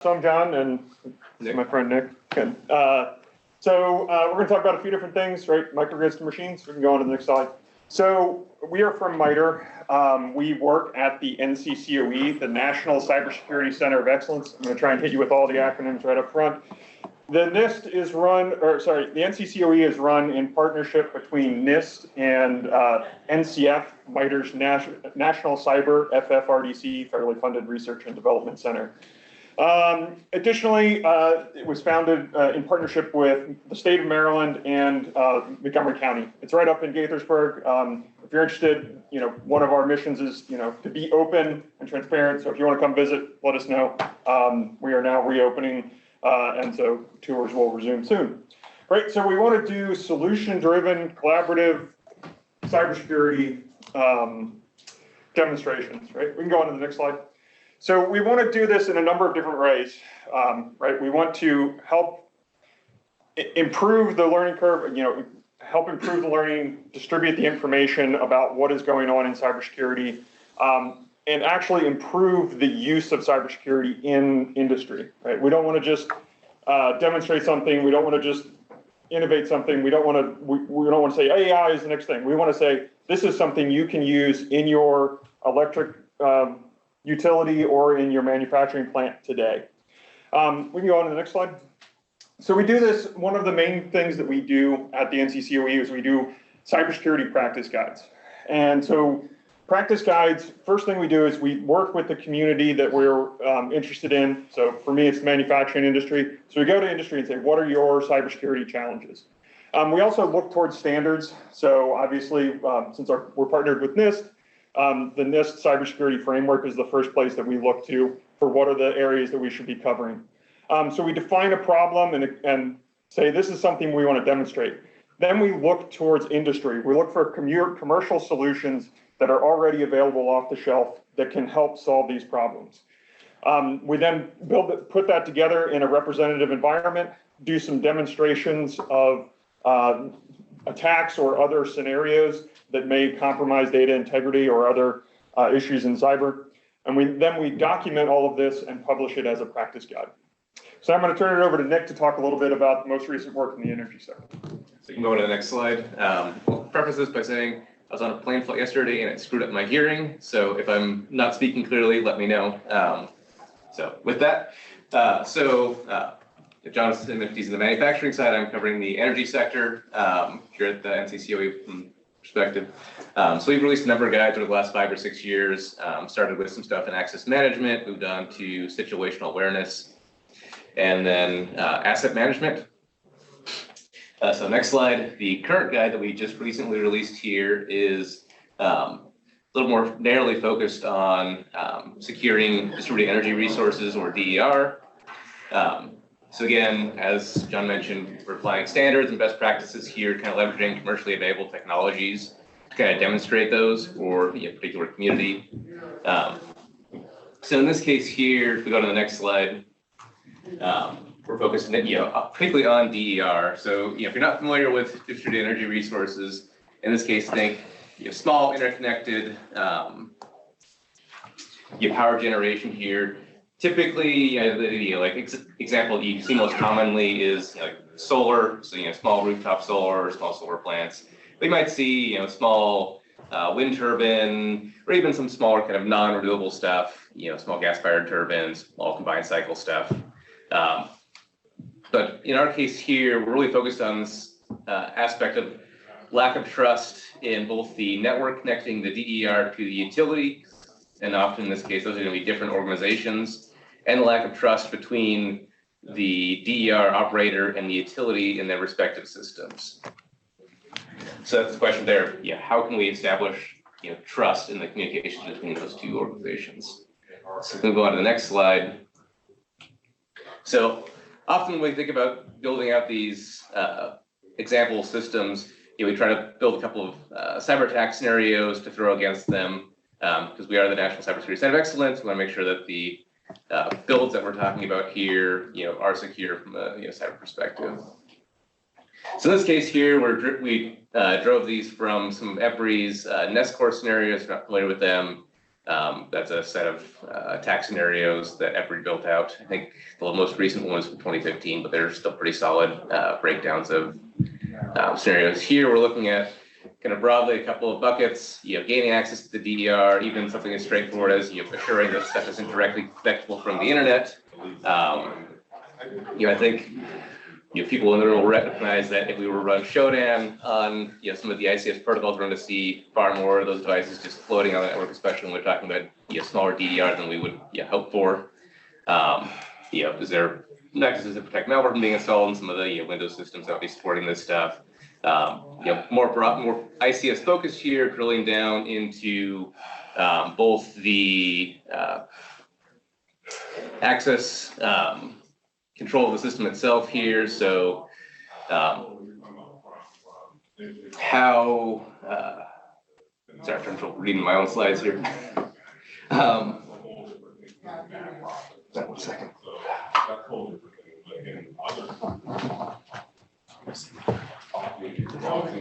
So I'm John, and this is my friend Nick. Good. We're going to talk about a few different things, right? Microgrids to machines. We can go on to the next slide. So we are from MITRE. We work at the NCCOE, the National Cybersecurity Center of Excellence. I'm going to try and hit you with all the acronyms right up front. The NIST is run, the NCCOE is run in partnership between NIST and NCF, MITRE's National Cyber FFRDC, Federally Funded Research and Development Center. Additionally, it was founded in partnership with the state of Maryland and Montgomery County. It's right up in Gaithersburg. If you're interested, one of our missions is, to be open and transparent. So if you want to come visit, let us know. We are now reopening, and so tours will resume soon. Right, so we want to do solution-driven, collaborative cybersecurity demonstrations, right? We can go on to the next slide. So we want to do this in a number of different ways, right? We want to help improve the learning curve, help improve the learning, distribute the information about what is going on in cybersecurity, and actually improve the use of cybersecurity in industry, right? We don't want to just demonstrate something. We don't want to just innovate something. We don't want to say AI is the next thing. We want to say this is something you can use in your electric utility or in your manufacturing plant today. We can go on to the next slide. So we do this, one of the main things that we do at the NCCOE is we do cybersecurity practice guides. And so practice guides, first thing we do is we work with the community that we're interested in. So for me, it's the manufacturing industry. So we go to industry and say, what are your cybersecurity challenges? We also look towards standards. So obviously, since we're partnered with NIST, the NIST cybersecurity framework is the first place that we look to for what are the areas that we should be covering. So we define a problem and say this is something we want to demonstrate. Then we look towards industry. We look for commercial solutions that are already available off the shelf that can help solve these problems. We then put that together in a representative environment, do some demonstrations of attacks or other scenarios that may compromise data integrity or other issues in cyber. And then we document all of this and publish it as a practice guide. So I'm going to turn it over to Nick to talk a little bit about the most recent work in the energy sector. So you can go to the next slide. We'll preface this by saying I was on a plane flight yesterday and it screwed up my hearing. So if I'm not speaking clearly, let me know. So with that, if Jonathan, if he's in the manufacturing side, I'm covering the energy sector here at the NCCOE perspective. So we've released a number of guides over the last 5 or 6 years. Started with some stuff in access management, moved on to situational awareness, and then asset management. So next slide, the current guide that we just recently released here is a little more narrowly focused on securing distributed energy resources, or DER. So again, as John mentioned, we're applying standards and best practices here, kind of leveraging commercially available technologies to kind of demonstrate those for a particular community. So in this case here, if we go to the next slide, we're focused, particularly on DER. So if you're not familiar with distributed energy resources, in this case, think small interconnected power generation here. Typically, example you see most commonly is solar. So small rooftop solar or small solar plants. We might see small wind turbine, or even some smaller kind of non-renewable stuff. Small gas-fired turbines, small combined cycle stuff. But in our case here, we're really focused on this aspect of lack of trust in both the network connecting the DER to the utility, and often in this case, those are going to be different organizations, and the lack of trust between the DER operator and the utility in their respective systems. So that's the question there. How can we establish trust in the communications between those two organizations? So we'll go on to the next slide. So often when we think about building out these example systems, we try to build a couple of cyber attack scenarios to throw against them, because we are the National Cybersecurity Center of Excellence. We want to make sure that the builds that we're talking about here, are secure from a cyber perspective. So in this case here, we drove these from some of EPRI's NEST core scenarios. If you're not familiar with them, That's a set of attack scenarios that Everett built out. I think the most recent one was from 2015, but they're still pretty solid breakdowns of scenarios. Here we're looking at kind of broadly a couple of buckets, gaining access to the DDR, even something as straightforward as assuring that stuff isn't directly connectable from the internet. I think people in the room will recognize that if we were to run Shodan on some of the ICS protocols, we're going to see far more of those devices just floating on the network, especially when we're talking about smaller DDR than we would hope for. Is there mechanisms to protect malware from being installed in some of the Windows systems that will be supporting this stuff? More ICS focused here, drilling down into both the access control of the system itself here. So how, sorry, I'm trying to reading my own slides here. 1 second.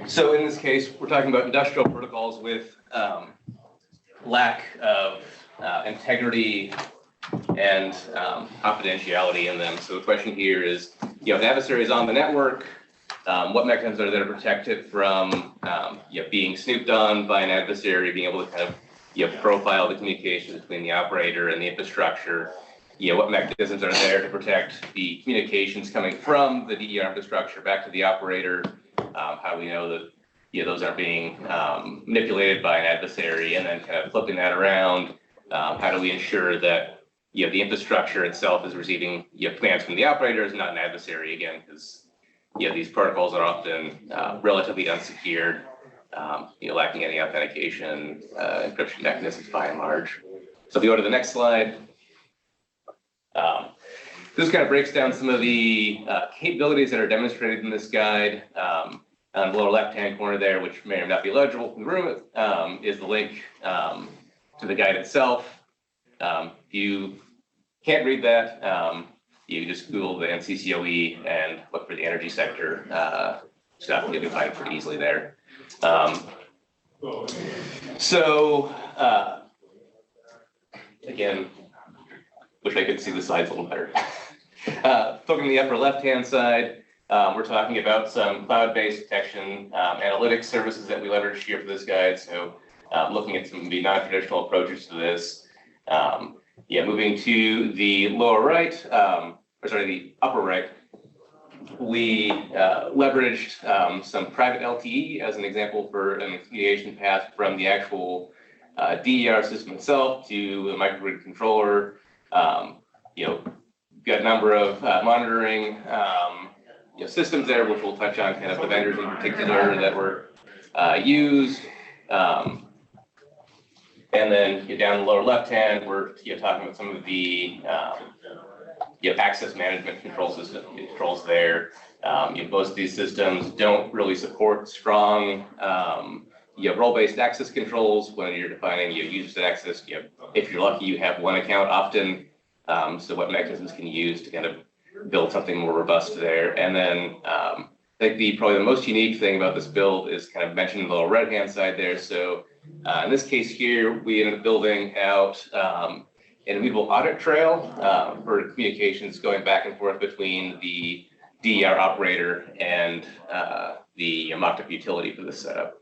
So in this case, we're talking about industrial protocols with lack of integrity and confidentiality in them. So the question here is, an adversary is on the network. What mechanisms are there to protect it from being snooped on by an adversary, being able to kind of profile the communications between the operator and the infrastructure? What mechanisms are there to protect the communications coming from the DDR infrastructure back to the operator? How do we know that those aren't being manipulated by an adversary? And then kind of flipping that around, how do we ensure that the infrastructure itself is receiving commands from the operators, not an adversary, again, because these protocols are often relatively unsecured, lacking any authentication, encryption mechanisms by and large. So if you go to the next slide, this kind of breaks down some of the capabilities that are demonstrated in this guide. On the lower left-hand corner there, which may or may not be legible from the room, is the link to the guide itself. If you can't read that, you just Google the NCCOE and look for the energy sector stuff, and you can find it pretty easily there. Again, wish I could see the slides a little better. Looking at the upper left-hand side, we're talking about some cloud-based detection analytics services that we leverage here for this guide. So looking at some of the non-traditional approaches to this. Moving to the lower right, the upper right, we leveraged some private LTE as an example for an communication path from the actual DER system itself to a microgrid controller. Got a number of monitoring systems there, which we'll touch on, kind of the vendors in particular that were used. And then down the lower left-hand, we're talking about some of the access management controls there. Most of these systems don't really support strong role-based access controls when you're defining user access. If you're lucky, you have one account often. So what mechanisms can you use to kind of build something more robust there? And then I think probably the most unique thing about this build is kind of mentioned in the lower right-hand side there. So in this case here, we ended up building out an immutable audit trail for communications going back and forth between the DER operator and the mocked-up utility for this setup.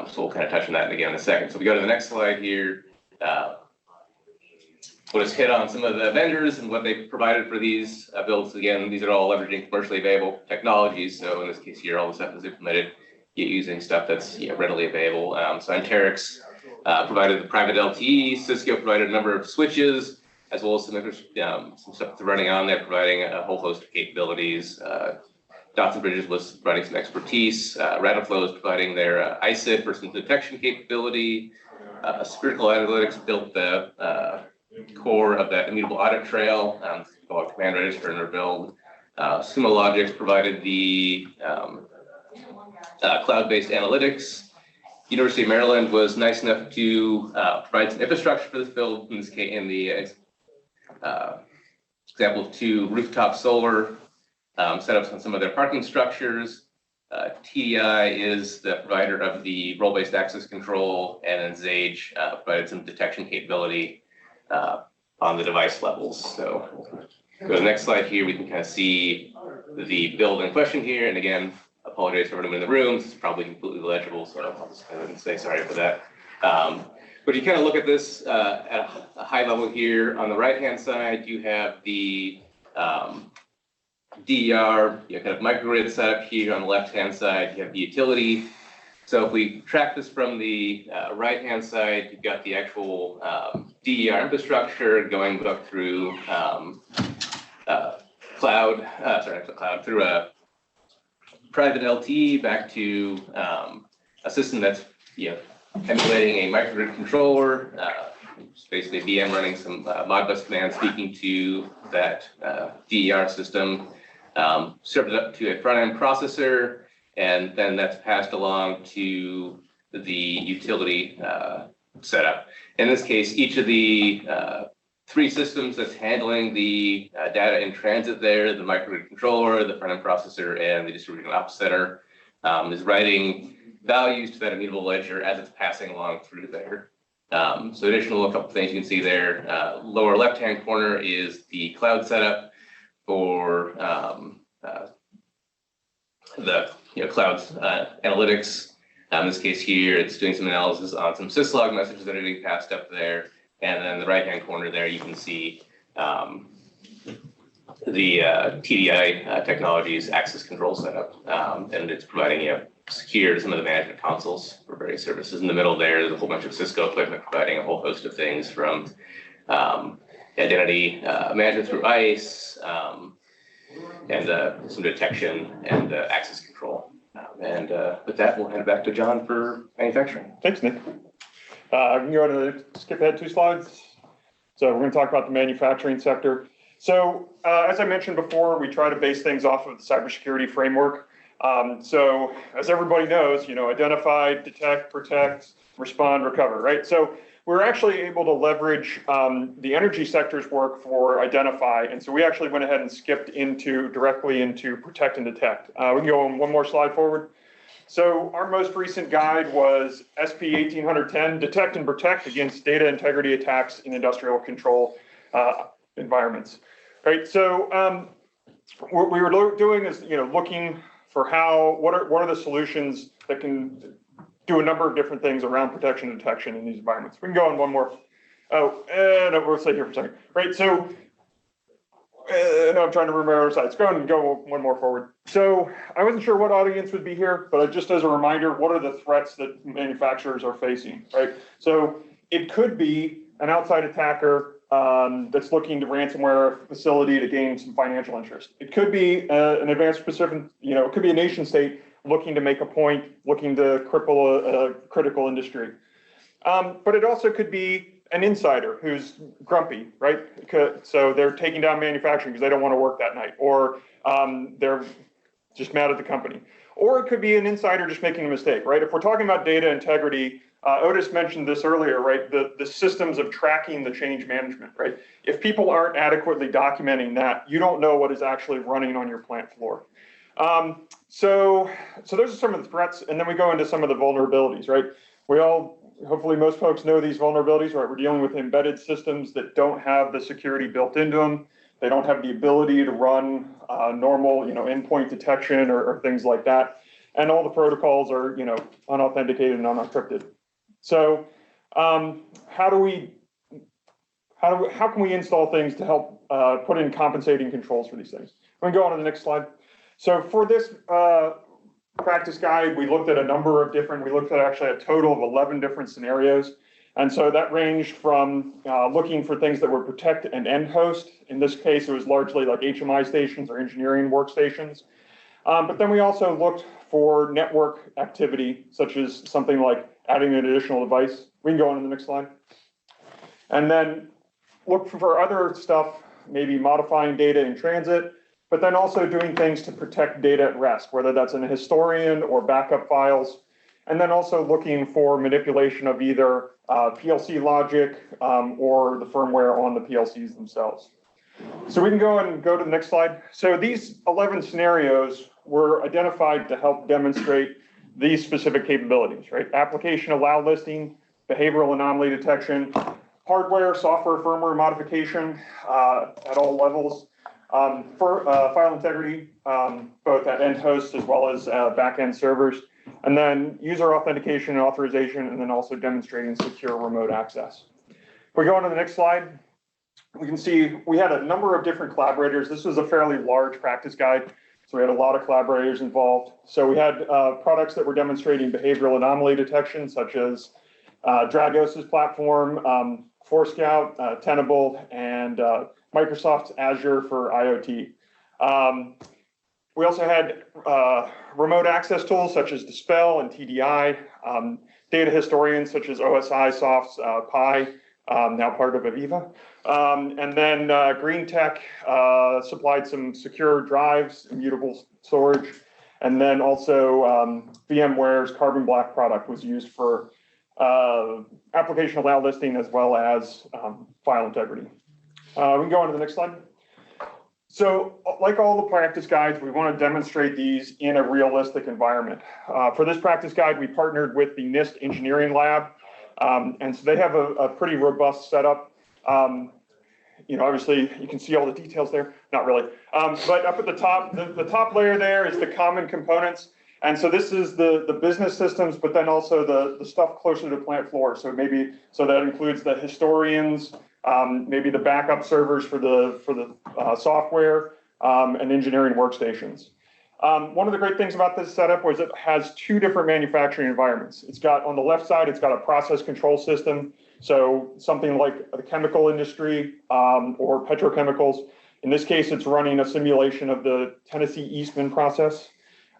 So we'll kind of touch on that again in a second. So we go to the next slide here. We'll just hit on some of the vendors and what they provided for these builds. Again, these are all leveraging commercially available technologies. So in this case here, all the stuff is implemented using stuff that's readily available. So Anterix provided the private LTE. Cisco provided a number of switches, as well as some stuff that's running on there, providing a whole host of capabilities. Dots and Bridges was providing some expertise. Radiflow is providing their ISID for some detection capability. Spherical Analytics built the core of that immutable audit trail, called command register in their build. Sumo Logics provided the cloud-based analytics. University of Maryland was nice enough to provide some infrastructure for this build. In this case, in the example of 2 rooftop solar setups on some of their parking structures. TDI is the provider of the role-based access control, and then Zage provided some detection capability on the device levels. So go to the next slide here, we can kind of see the build in question here. And again, apologize for everyone in the room. This is probably completely illegible, so I'll just go ahead and say sorry for that. But you kind of look at this at a high level here. On the right-hand side, you have the DER, kind of microgrid setup here. On the left-hand side, you have the utility. So if we track this from the right-hand side, you've got the actual DER infrastructure going up through through a private LTE back to a system that's emulating a microgrid controller. It's basically a VM running some Modbus commands speaking to that DER system, served it up to a front-end processor, and then that's passed along to the utility setup. In this case, each of the three systems that's handling the data in transit there, the microgrid controller, the front-end processor, and the distributed ops center, is writing values to that immutable ledger as it's passing along through there. So additional, a couple things you can see there. Lower left-hand corner is the cloud setup for the cloud's analytics. In this case here, it's doing some analysis on some syslog messages that are getting passed up there. And then the right-hand corner there, you can see the TDI Technologies access control setup. And it's providing secure to some of the management consoles for various services. In the middle there's a whole bunch of Cisco equipment providing a whole host of things from identity management through ICE, and some detection and access control. And with that, we'll hand it back to John for manufacturing. Thanks, Nick. We can go to skip ahead 2 slides. So we're going to talk about the manufacturing sector. So as I mentioned before, we try to base things off of the cybersecurity framework. So as everybody knows, identify, detect, protect, respond, recover, right? So we're actually able to leverage the energy sector's work for identify. And so we actually went ahead and skipped directly into protect and detect. We can go on one more slide forward. So our most recent guide was SP 1810, detect and protect against data integrity attacks in industrial control environments, right? So what we were doing is, looking for what are the solutions that can do a number of different things around protection and detection in these environments. We can go on one more. No, we'll stay here for a second, right? So, no, I'm trying to remember our slides. Go one more forward. So I wasn't sure what audience would be here, but just as a reminder, what are the threats that manufacturers are facing, right? So it could be an outside attacker that's looking to ransomware a facility to gain some financial interest. It could be an advanced specific, it could be a nation state looking to make a point, looking to cripple a critical industry. But it also could be an insider who's grumpy, right? So they're taking down manufacturing because they don't want to work that night, or they're just mad at the company. Or it could be an insider just making a mistake, right? If we're talking about data integrity, Otis mentioned this earlier, right? The systems of tracking the change management, right? If people aren't adequately documenting that, you don't know what is actually running on your plant floor. So those are some of the threats, and then we go into some of the vulnerabilities, right? Hopefully most folks know these vulnerabilities, right? We're dealing with embedded systems that don't have the security built into them. They don't have the ability to run normal, endpoint detection or things like that. And all the protocols are, unauthenticated and unencrypted. So how can we install things to help put in compensating controls for these things? We can go on to the next slide. So for this practice guide, we looked at we looked at actually a total of 11 different scenarios. And so that ranged from looking for things that were protect and end host. In this case, it was largely like HMI stations or engineering workstations. But then we also looked for network activity, such as something like adding an additional device. We can go on to the next slide. And then look for other stuff, maybe modifying data in transit, but then also doing things to protect data at rest, whether that's in a historian or backup files. And then also looking for manipulation of either PLC logic or the firmware on the PLCs themselves. So we can go to the next slide. So these 11 scenarios were identified to help demonstrate these specific capabilities, right? Application allow listing, behavioral anomaly detection, hardware, software, firmware modification at all levels, for file integrity, both at end hosts as well as back-end servers, and then user authentication and authorization, and then also demonstrating secure remote access. If we go on to the next slide, we can see we had a number of different collaborators. This was a fairly large practice guide, so we had a lot of collaborators involved. So we had products that were demonstrating behavioral anomaly detection, such as Dragos's platform, Forescout, Tenable, and Microsoft's Azure for IoT. We also had remote access tools such as Dispel and TDI, data historians such as OSI Soft's Pi, now part of Aviva. And then Green Tech supplied some secure drives, immutable storage. And then also VMware's Carbon Black product was used for application allow listing as well as file integrity. We can go on to the next slide. So like all the practice guides, we want to demonstrate these in a realistic environment. For this practice guide, we partnered with the NIST Engineering Lab. And so they have a pretty robust setup. Obviously you can see all the details there, not really. But up at the top, the top layer there is the common components. And so this is the business systems, but then also the stuff closer to plant floor. So that includes the historians, maybe the backup servers for the software, and engineering workstations. One of the great things about this setup was it has two different manufacturing environments. It's got, on the left side, it's got a process control system. So something like the chemical industry or petrochemicals. In this case, it's running a simulation of the Tennessee Eastman process.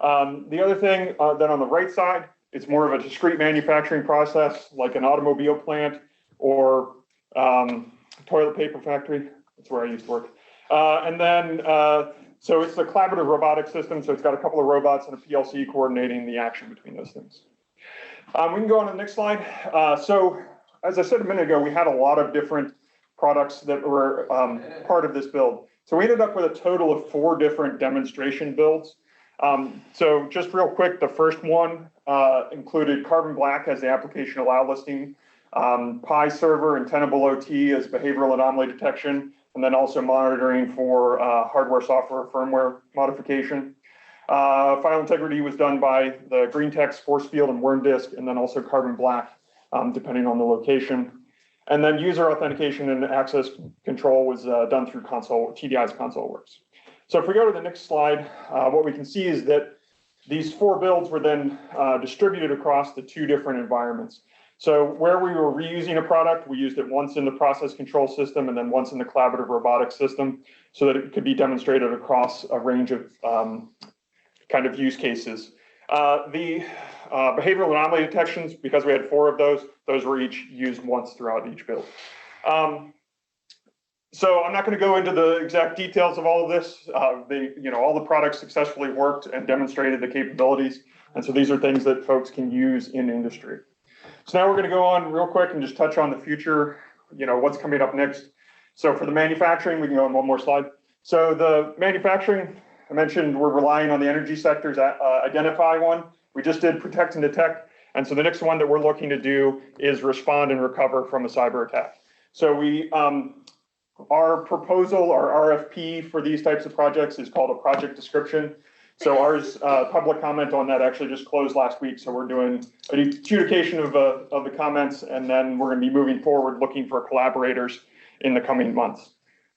The other thing then on the right side, it's more of a discrete manufacturing process like an automobile plant or toilet paper factory. That's where I used to work. And then so it's the collaborative robotic system. So it's got a couple of robots and a PLC coordinating the action between those things. We can go on to the next slide. So as I said a minute ago, we had a lot of different products that were part of this build. So we ended up with a total of 4 different demonstration builds. So just real quick, the first one included Carbon Black as the application allow listing, Pi server and Tenable OT as behavioral anomaly detection, and then also monitoring for hardware, software, firmware modification. File integrity was done by the Green Tech's Force Field and Worm Disk, and then also Carbon Black, depending on the location. And then user authentication and access control was done through TDI's ConsoleWorks. So if we go to the next slide, what we can see is that these 4 builds were then distributed across the 2 different environments. So where we were reusing a product, we used it once in the process control system and then once in the collaborative robotics system so that it could be demonstrated across a range of kind of use cases. The behavioral anomaly detections, because we had 4 of those were each used once throughout each build. So I'm not going to go into the exact details of all of this. All the products successfully worked and demonstrated the capabilities. And so these are things that folks can use in industry. So now we're going to go on real quick and just touch on the future, what's coming up next. So for the manufacturing, we can go on one more slide. So the manufacturing, I mentioned we're relying on the energy sector's identify one. We just did protect and detect. And so the next one that we're looking to do is respond and recover from a cyber attack. So our proposal, our RFP for these types of projects is called a project description. So ours, public comment on that actually just closed last week. So we're doing adjudication of the comments, and then we're going to be moving forward looking for collaborators in the coming months.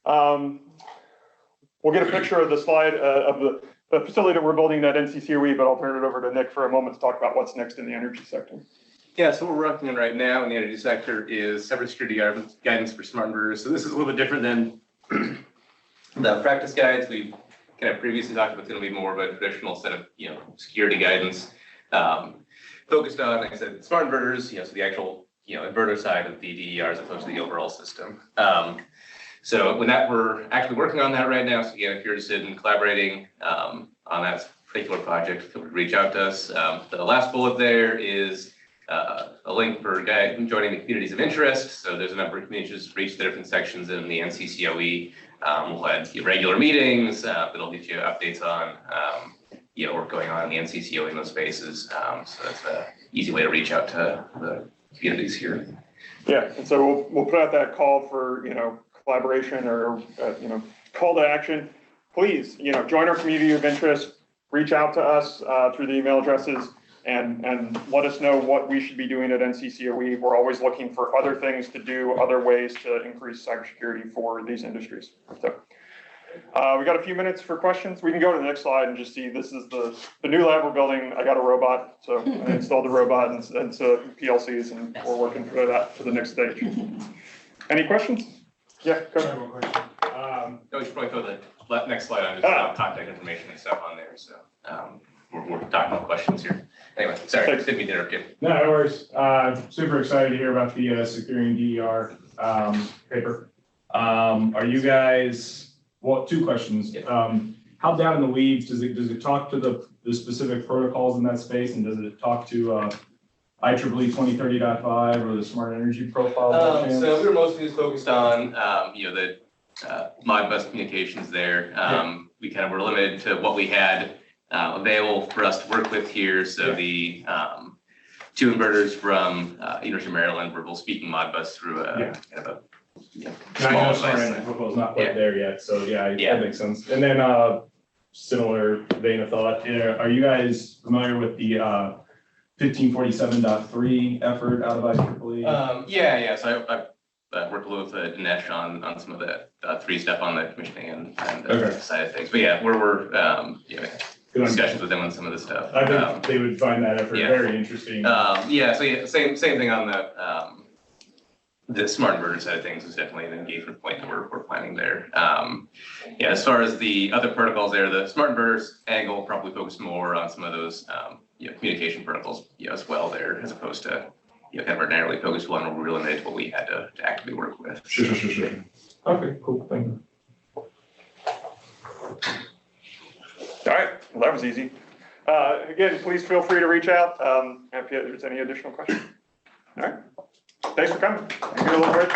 We'll get a picture of the slide of the facility that we're building at NCCOE, but I'll turn it over to Nick for a moment to talk about what's next in the energy sector. Yeah, so what we're working on right now in the energy sector is cybersecurity guidance for smart inverters. So this is a little bit different than the practice guides we've kind of previously talked about. It's going to be more of a traditional set of security guidance focused on, like I said, smart inverters. So the actual inverter side of the DER as opposed to the overall system. So we're actually working on that right now. So again, if you're interested in collaborating on that particular project, feel free to reach out to us. The last bullet there is a link for joining the communities of interest. So there's a number of communities for each of the different sections in the NCCOE. We'll have regular meetings that'll get you updates on work going on in the NCCO in those spaces. So that's an easy way to reach out to the communities here. Yeah, and so we'll put out that call for, collaboration or, call to action. Please, join our community of interest, reach out to us through the email addresses and let us know what we should be doing at NCCOE. We're always looking for other things to do, other ways to increase cybersecurity for these industries. So we got a few minutes for questions. We can go to the next slide and just see, this is the new lab we're building. I got a robot, so I installed the robot and so PLCs, and we're working for that for the next stage. Any questions? Yeah, go ahead. One question. We should probably throw the next slide on, just contact information and stuff on there. So we're talking about questions here. Anyway, sorry, didn't mean to interrupt you. No, no worries. Super excited to hear about the securing DER paper. Are you guys, well, two questions. How down in the weeds does it talk to the specific protocols in that space, and does it talk to IEEE 2030.5 or the smart energy profile? So we were mostly just focused on the Modbus communications there. We kind of were limited to what we had available for us to work with here. So the two inverters from University of Maryland were both speaking Modbus through a kind of a I know smart energy profile is not quite there yet, so that makes sense. And then similar vein of thought, are you guys familiar with the 1547.3 effort out of IEEE? Yeah. So I worked a little with Dinesh on some of the 3 stuff on the commissioning and side of things. But yeah, we're discussions with them on some of this stuff. I think they would find that effort very interesting. Same thing on the smart inverter side of things is definitely an engagement point that we're planning there. As far as the other protocols there, the smart inverters angle probably focus more on some of those communication protocols as well there, as opposed to kind of our narrowly focused one where we really limited what we had to actively work with. Sure. Okay, cool. Thank you. All right, well, that was easy. Again, please feel free to reach out if there's any additional questions. All right, thanks for coming. Get a little break.